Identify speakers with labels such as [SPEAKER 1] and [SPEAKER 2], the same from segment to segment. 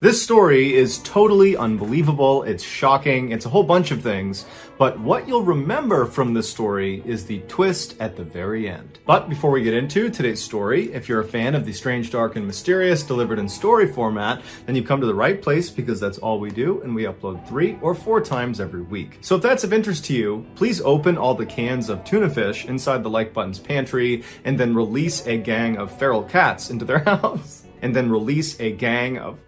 [SPEAKER 1] This story is totally unbelievable, it's shocking, it's a whole bunch of things, but what you'll remember from this story is the twist at the very end. But before we get into today's story, if you're a fan of the strange, dark, and mysterious delivered in story format, then you've come to the right place because that's all we do, and we upload 3 or 4 times every week. So if that's of interest to you, please open all the cans of tuna fish inside the like button's pantry, and then release a gang of feral cats into their house. And then release a gang of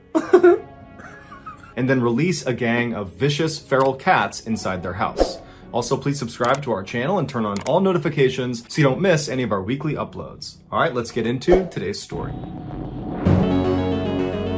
[SPEAKER 1] vicious feral cats inside their house. Also, please subscribe to our channel and turn on all notifications so you don't miss any of our weekly uploads. All right, let's get into today's story.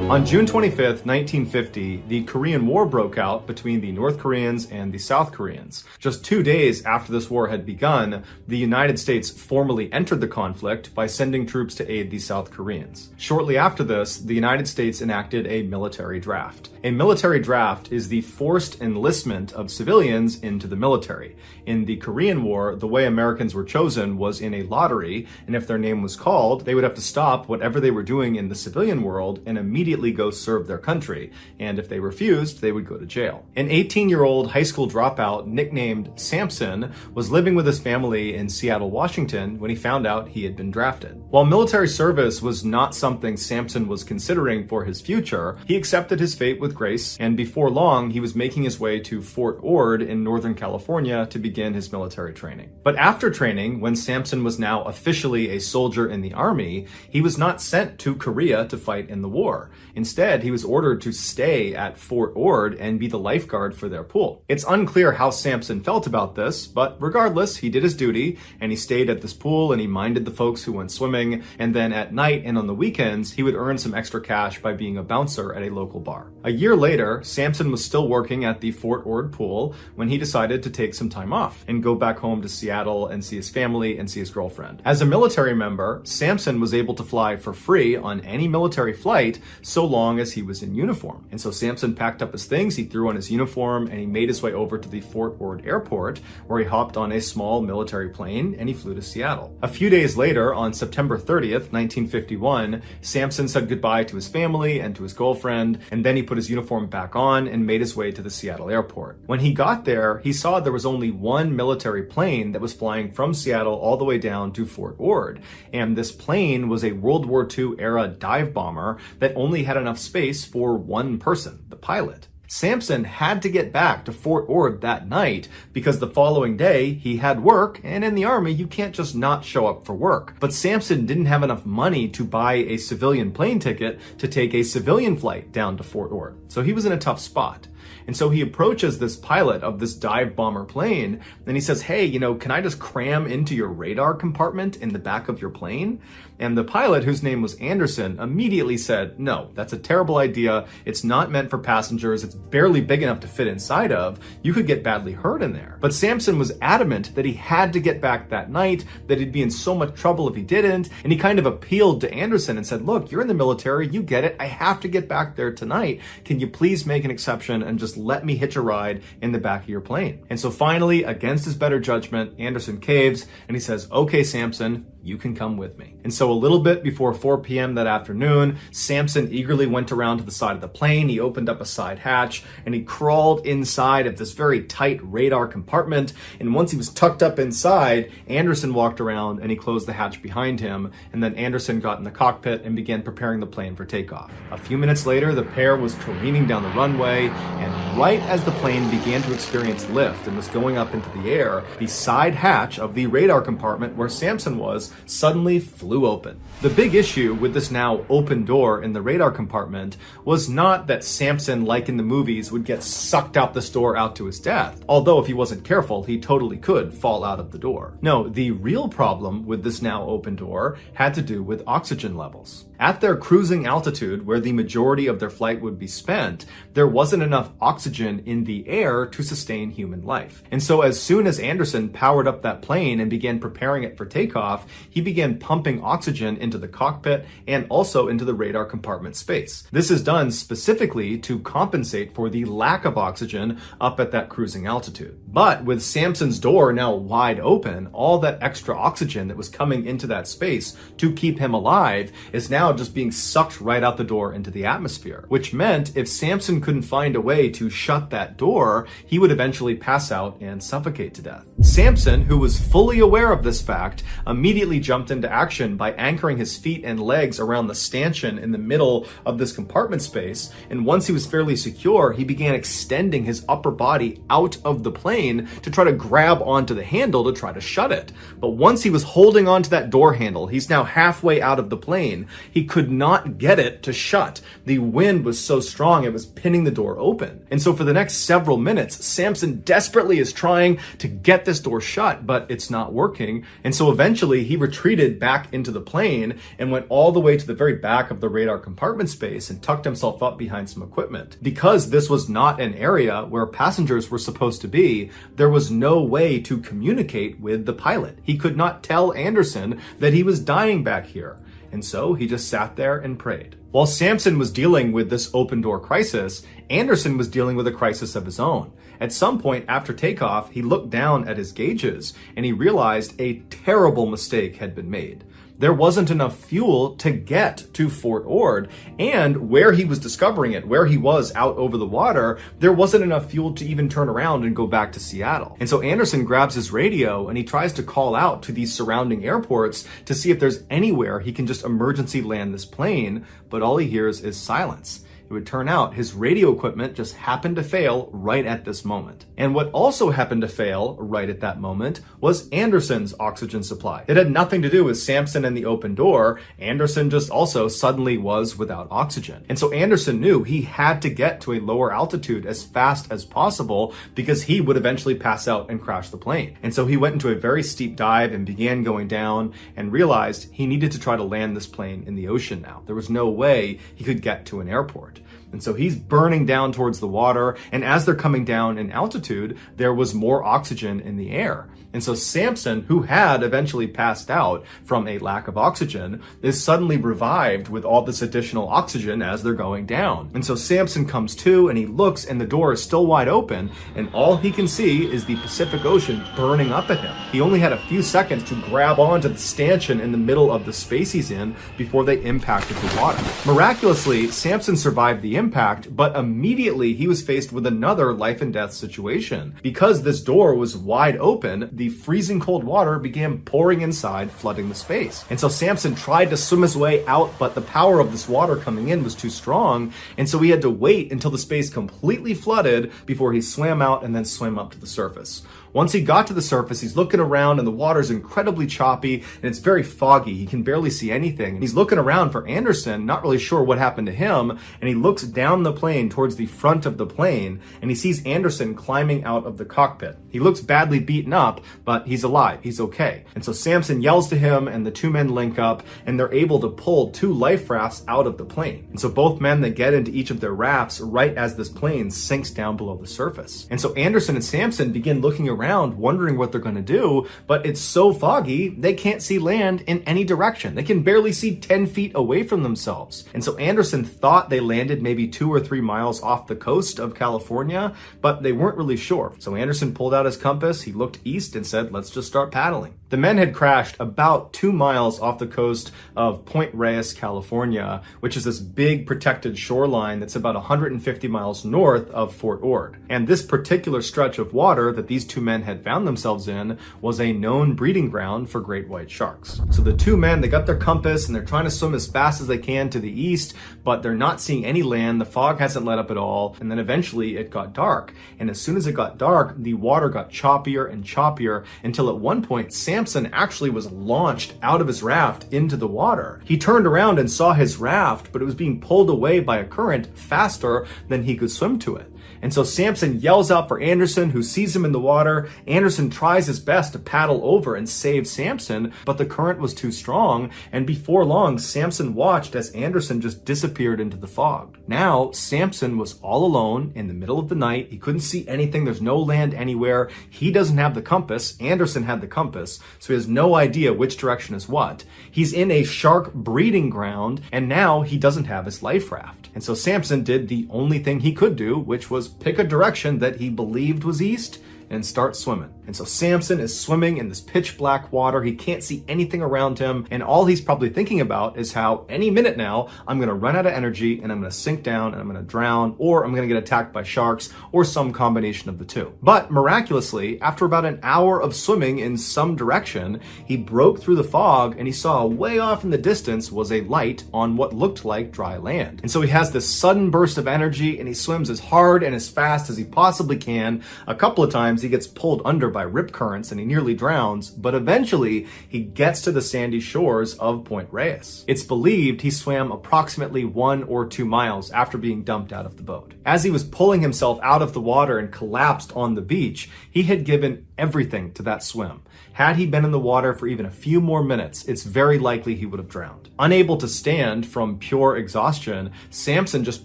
[SPEAKER 1] On June 25th, 1950, the Korean War broke out between the North Koreans and the South Koreans. Just 2 days after this war had begun, the United States formally entered the conflict by sending troops to aid the South Koreans. Shortly after this, the United States enacted a military draft. A military draft is the forced enlistment of civilians into the military. In the Korean War, the way Americans were chosen was in a lottery, and if their name was called, they would have to stop whatever they were doing in the civilian world and immediately go serve their country, and if they refused, they would go to jail. An 18-year-old high school dropout nicknamed Samson was living with his family in Seattle, Washington when he found out he had been drafted. While military service was not something Samson was considering for his future, he accepted his fate with grace, and before long, he was making his way to Fort Ord in Northern California to begin his military training. But after training, when Samson was now officially a soldier in the army, he was not sent to Korea to fight in the war. Instead, he was ordered to stay at Fort Ord and be the lifeguard for their pool. It's unclear how Samson felt about this, but regardless, he did his duty, and he stayed at this pool and he minded the folks who went swimming, and then at night and on the weekends, he would earn some extra cash by being a bouncer at a local bar. A year later, Samson was still working at the Fort Ord pool when he decided to take some time off and go back home to Seattle and see his family and see his girlfriend. As a military member, Samson was able to fly for free on any military flight so long as he was in uniform. And so Samson packed up his things, he threw on his uniform, and he made his way over to the Fort Ord airport, where he hopped on a small military plane and he flew to Seattle. A few days later, on September 30th, 1951, Samson said goodbye to his family and to his girlfriend, and then he put his uniform back on and made his way to the Seattle airport. When he got there, he saw there was only one military plane that was flying from Seattle all the way down to Fort Ord, and this plane was a World War II era dive bomber that only had enough space for one person, the pilot. Samson had to get back to Fort Ord that night because the following day he had work, and in the army you can't just not show up for work. But Samson didn't have enough money to buy a civilian plane ticket to take a civilian flight down to Fort Ord, so he was in a tough spot. And so he approaches this pilot of this dive bomber plane and he says, "Hey, can I just cram into your radar compartment in the back of your plane?" And the pilot, whose name was Anderson, immediately said, "No, that's a terrible idea. It's not meant for passengers. It's barely big enough to fit inside of. You could get badly hurt in there." But Samson was adamant that he had to get back that night, that he'd be in so much trouble if he didn't. And he kind of appealed to Anderson and said, "Look, you're in the military. You get it. I have to get back there tonight. Can you please make an exception and just let me hitch a ride in the back of your plane?" And so finally, against his better judgment, Anderson caves and he says, "Okay, Samson, you can come with me." And so a little bit before 4 p.m. that afternoon, Samson eagerly went around to the side of the plane. He opened up a side hatch and he crawled inside of this very tight radar compartment. And once he was tucked up inside, Anderson walked around and he closed the hatch behind him. And then Anderson got in the cockpit and began preparing the plane for takeoff. A few minutes later, the pair was careening down the runway, and right as the plane began to experience lift and was going up into the air, the side hatch of the radar compartment where Samson was suddenly flew open. The big issue with this now open door in the radar compartment was not that Samson, like in the movies, would get sucked out this door out to his death, although if he wasn't careful, he totally could fall out of the door. No, the real problem with this now open door had to do with oxygen levels. At their cruising altitude, where the majority of their flight would be spent, there wasn't enough oxygen oxygen in the air to sustain human life. And so as soon as Anderson powered up that plane and began preparing it for takeoff, he began pumping oxygen into the cockpit and also into the radar compartment space. This is done specifically to compensate for the lack of oxygen up at that cruising altitude. But with Sampson's door now wide open, all that extra oxygen that was coming into that space to keep him alive is now just being sucked right out the door into the atmosphere, which meant if Sampson couldn't find a way to shut that door, he would eventually pass out and suffocate to death. Sampson, who was fully aware of this fact, immediately jumped into action by anchoring his feet and legs around the stanchion in the middle of this compartment space, and once he was fairly secure, he began extending his upper body out of the plane to try to grab onto the handle to try to shut it. But once he was holding onto that door handle, he's now halfway out of the plane, he could not get it to shut. The wind was so strong it was pinning the door open. And so for the next several minutes, Sampson desperately is trying to get this door shut, but it's not working. And so eventually he retreated back into the plane and went all the way to the very back of the radar compartment space and tucked himself up behind some equipment. Because this was not an area where passengers were supposed to be, there was no way to communicate with the pilot. He could not tell Anderson that he was dying back here. And so he just sat there and prayed. While Sampson was dealing with this open door crisis, Anderson was dealing with a crisis of his own. At some point after takeoff, he looked down at his gauges and he realized a terrible mistake had been made. There wasn't enough fuel to get to Fort Ord, and where he was discovering it, where he was out over the water, there wasn't enough fuel to even turn around and go back to Seattle. And so Anderson grabs his radio and he tries to call out to these surrounding airports to see if there's anywhere he can just emergency land this plane, but all he hears is silence. It would turn out his radio equipment just happened to fail right at this moment. And what also happened to fail right at that moment was Anderson's oxygen supply. It had nothing to do with Sampson and the open door. Anderson just also suddenly was without oxygen. And so Anderson knew he had to get to a lower altitude as fast as possible because he would eventually pass out and crash the plane. And so he went into a very steep dive and began going down and realized he needed to try to land this plane in the ocean now. There was no way he could get to an airport. And so he's burning down towards the water, and as they're coming down in altitude, there was more oxygen in the air. And so Sampson, who had eventually passed out from a lack of oxygen, is suddenly revived with all this additional oxygen as they're going down. And so Sampson comes to and he looks and the door is still wide open, and all he can see is the Pacific Ocean burning up at him. He only had a few seconds to grab onto the stanchion in the middle of the space he's in before they impacted the water. Miraculously, Sampson survived the impact, but immediately he was faced with another life and death situation. Because this door was wide open, the freezing cold water began pouring inside, flooding the space. And so Sampson tried to swim his way out, but the power of this water coming in was too strong, and so he had to wait until the space completely flooded before he swam out and then swam up to the surface. Once he got to the surface, he's looking around and the water's incredibly choppy and it's very foggy. He can barely see anything. And he's looking around for Anderson, not really sure what happened to him, and he looks down the plane towards the front of the plane and he sees Anderson climbing out of the cockpit. He looks badly beaten up, but he's alive. He's okay. And so Sampson yells to him and the two men link up and they're able to pull two life rafts out of the plane. And so both men, they get into each of their rafts right as this plane sinks down below the surface. And so Anderson and Sampson begin looking around wondering what they're going to do, but it's so foggy they can't see land in any direction. They can barely see 10 feet away from themselves. And so Anderson thought they landed maybe 2 or 3 miles off the coast of California, but they weren't really sure. So Anderson pulled out his compass, he looked east and said, let's just start paddling. The men had crashed about 2 miles off the coast of Point Reyes, California, which is this big protected shoreline that's about 150 miles north of Fort Ord. And this particular stretch of water that these two men had found themselves in was a known breeding ground for great white sharks. So the two men, they got their compass and they're trying to swim as fast as they can to the east, but they're not seeing any land. The fog hasn't let up at all. And then eventually it got dark. And as soon as it got dark, the water got choppier and choppier until at one point, Sampson actually was launched out of his raft into the water. He turned around and saw his raft, but it was being pulled away by a current faster than he could swim to it. And so Sampson yells out for Anderson, who sees him in the water. Anderson tries his best to paddle over and save Sampson, but the current was too strong. And before long, Sampson watched as Anderson just disappeared into the fog. Now now Samson was all alone in the middle of the night. He couldn't see anything. There's no land anywhere. He doesn't have the compass. Anderson had the compass, so he has no idea which direction is what. He's in a shark breeding ground, and now he doesn't have his life raft. And so Samson did the only thing he could do, which was pick a direction that he believed was east and start swimming. And so Samson is swimming in this pitch black water. He can't see anything around him. And all he's probably thinking about is how any minute now, I'm going to run out of energy and I'm going to sink down and I'm going to drown, or I'm going to get attacked by sharks, or some combination of the two. But miraculously, after about an hour of swimming in some direction, he broke through the fog and he saw way off in the distance was a light on what looked like dry land. And so he has this sudden burst of energy and he swims as hard and as fast as he possibly can. A couple of times he gets pulled under by rip currents and he nearly drowns, but eventually he gets to the sandy shores of Point Reyes. It's believed he swam approximately 1 or 2 miles after being dumped out of the boat. As he was pulling himself out of the water and collapsed on the beach, he had given everything to that swim. Had he been in the water for even a few more minutes, it's very likely he would have drowned. Unable to stand from pure exhaustion, Samson just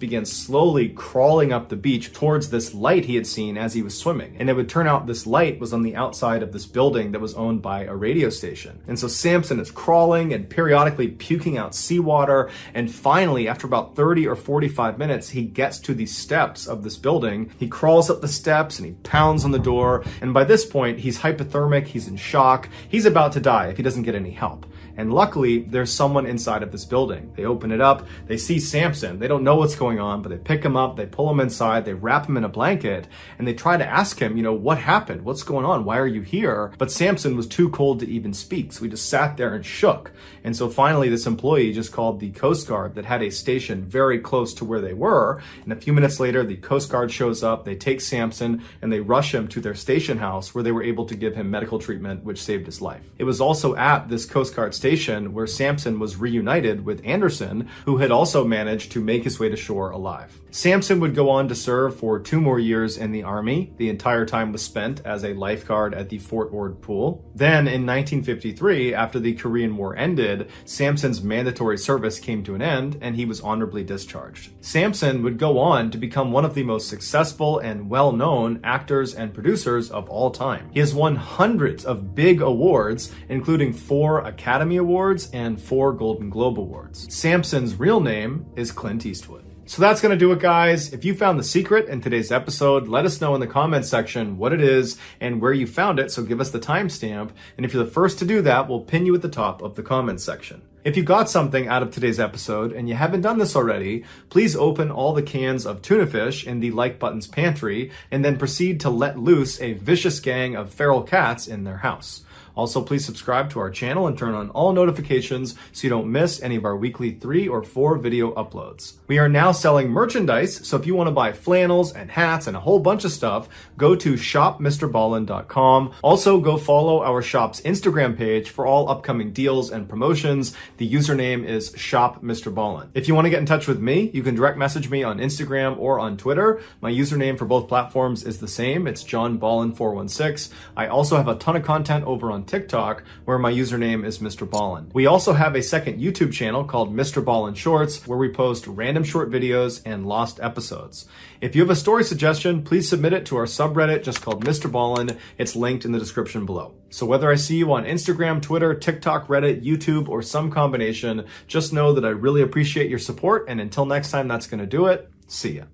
[SPEAKER 1] began slowly crawling up the beach towards this light he had seen as he was swimming. And it would turn out this light was on the outside of this building that was owned by a radio station. And so Samson is crawling and periodically puking out seawater. And finally, after about 30 or 45 minutes, he gets to the steps of this building. He crawls up the steps and he pounds on the door. And by this point, he's hypothermic, he's in shock. He's about to die if he doesn't get any help. And luckily, there's someone inside of this building. They open it up, they see Samson. They don't know what's going on, but they pick him up, they pull him inside, they wrap him in a blanket, and they try to ask him, what happened? What's going on? Why are you here? But Samson was too cold to even speak, so he just sat there and shook. And so finally, this employee just called the Coast Guard that had a station very close to where they were. And a few minutes later, the Coast Guard shows up, they take Samson, and they rush him to their station house where they were able to give him medical treatment, which saved his life. It was also at this Coast Guard station where Samson was reunited with Anderson, who had also managed to make his way to shore alive. Samson would go on to serve for 2 more years in the Army. The entire time was spent as a lifeguard at the Fort Ord pool. Then in 1953, after the Korean War ended, Samson's mandatory service came to an end and he was honorably discharged. Samson would go on to become one of the most successful and well-known actors and producers of all time. He has won hundreds of big awards, including 4 Academy Awards and 4 Golden Globe Awards. Samson's real name is Clint Eastwood. So that's going to do it, guys. If you found the secret in today's episode, let us know in the comments section what it is and where you found it, so give us the timestamp. And if you're the first to do that, we'll pin you at the top of the comments section. If you got something out of today's episode and you haven't done this already, please open all the cans of tuna fish in the like button's pantry and then proceed to let loose a vicious gang of feral cats in their house. Also, please subscribe to our channel and turn on all notifications so you don't miss any of our weekly 3 or 4 video uploads. We are now selling merchandise, so if you want to buy flannels and hats and a whole bunch of stuff, go to shopmrballin.com. Also, go follow our shop's Instagram page for all upcoming deals and promotions. The username is shopmrballin. If you want to get in touch with me, you can direct message me on Instagram or on Twitter. My username for both platforms is the same. It's johnballin416. I also have a ton of content over on TikTok, where my username is Mr. Ballin. We also have a second YouTube channel called Mr. Ballin Shorts, where we post random short videos and lost episodes. If you have a story suggestion, please submit it to our subreddit just called Mr. Ballin. It's linked in the description below. So whether I see you on Instagram, Twitter, TikTok, Reddit, YouTube, or some combination, just know that I really appreciate your support, and until next time, that's going to do it. See ya.